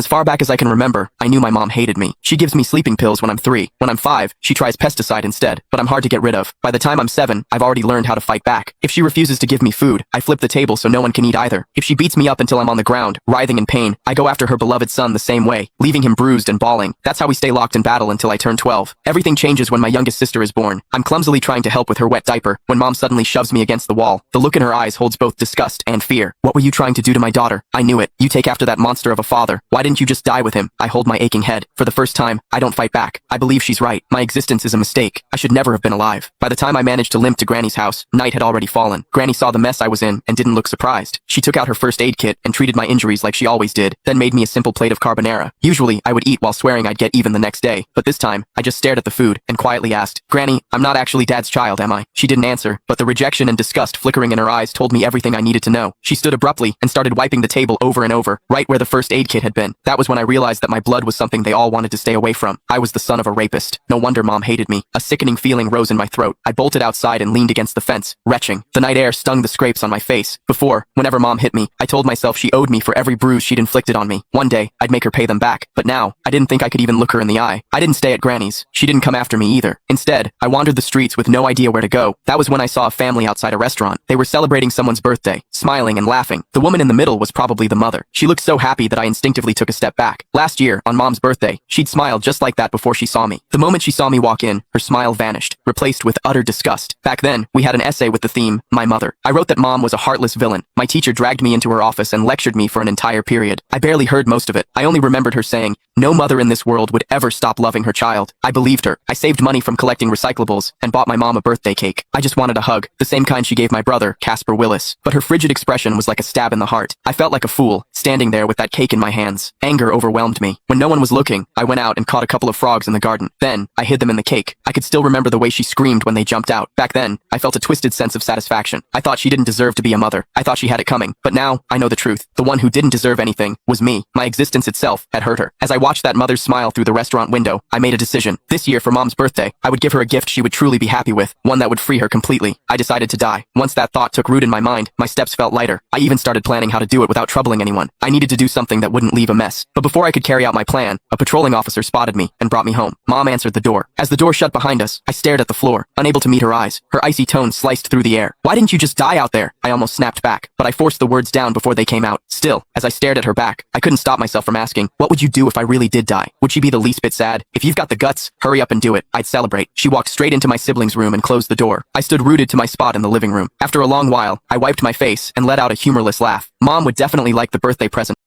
As far back as I can remember, I knew my mom hated me. She gives me sleeping pills when I'm 3. When I'm 5, she tries pesticide instead, but I'm hard to get rid of. By the time I'm 7, I've already learned how to fight back. If she refuses to give me food, I flip the table so no one can eat either. If she beats me up until I'm on the ground, writhing in pain, I go after her beloved son the same way, leaving him bruised and bawling. That's how we stay locked in battle until I turn 12. Everything changes when my youngest sister is born. I'm clumsily trying to help with her wet diaper when mom suddenly shoves me against the wall. The look in her eyes holds both disgust and fear. What were you trying to do to my daughter? I knew it. You take after that monster of a father. Why didn't you just die with him? I hold my aching head. For the first time, I don't fight back. I believe she's right. My existence is a mistake. I should never have been alive. By the time I managed to limp to Granny's house, night had already fallen. Granny saw the mess I was in and didn't look surprised. She took out her first aid kit and treated my injuries like she always did, then made me a simple plate of carbonara. Usually, I would eat while swearing I'd get even the next day, but this time, I just stared at the food and quietly asked, "Granny, I'm not actually Dad's child, am I?" She didn't answer, but the rejection and disgust flickering in her eyes told me everything I needed to know. She stood abruptly and started wiping the table over and over, right where the first aid kit had been. That was when I realized that my blood was something they all wanted to stay away from. I was the son of a rapist. No wonder mom hated me. A sickening feeling rose in my throat. I bolted outside and leaned against the fence, retching. The night air stung the scrapes on my face. Before, whenever mom hit me, I told myself she owed me for every bruise she'd inflicted on me. One day, I'd make her pay them back. But now, I didn't think I could even look her in the eye. I didn't stay at Granny's. She didn't come after me either. Instead, I wandered the streets with no idea where to go. That was when I saw a family outside a restaurant. They were celebrating someone's birthday, smiling and laughing. The woman in the middle was probably the mother. She looked so happy that I instinctively took a step back. Last year, on mom's birthday, she'd smiled just like that before she saw me. The moment she saw me walk in, her smile vanished, replaced with utter disgust. Back then, we had an essay with the theme, My Mother. I wrote that mom was a heartless villain. My teacher dragged me into her office and lectured me for an entire period. I barely heard most of it. I only remembered her saying, "No mother in this world would ever stop loving her child." I believed her. I saved money from collecting recyclables and bought my mom a birthday cake. I just wanted a hug, the same kind she gave my brother, Casper Willis. But her frigid expression was like a stab in the heart. I felt like a fool, standing there with that cake in my hands. Anger overwhelmed me. When no one was looking, I went out and caught a couple of frogs in the garden. Then, I hid them in the cake. I could still remember the way she screamed when they jumped out. Back then, I felt a twisted sense of satisfaction. I thought she didn't deserve to be a mother. I thought she had it coming. But now, I know the truth. The one who didn't deserve anything was me. My existence itself had hurt her. As I watched that mother's smile through the restaurant window, I made a decision. This year for mom's birthday, I would give her a gift she would truly be happy with, one that would free her completely. I decided to die. Once that thought took root in my mind, my steps felt lighter. I even started planning how to do it without troubling anyone. I needed to do something that wouldn't leave a mess. But before I could carry out my plan, a patrolling officer spotted me and brought me home. Mom answered the door. As the door shut behind us, I stared at the floor, unable to meet her eyes. Her icy tone sliced through the air. "Why didn't you just die out there?" I almost snapped back, but I forced the words down before they came out. Still, as I stared at her back, I couldn't stop myself from asking, what would you do if I really did die? Would she be the least bit sad? "If you've got the guts, hurry up and do it. I'd celebrate." She walked straight into my siblings' room and closed the door. I stood rooted to my spot in the living room. After a long while, I wiped my face and let out a humorless laugh. Mom would definitely like the birthday present.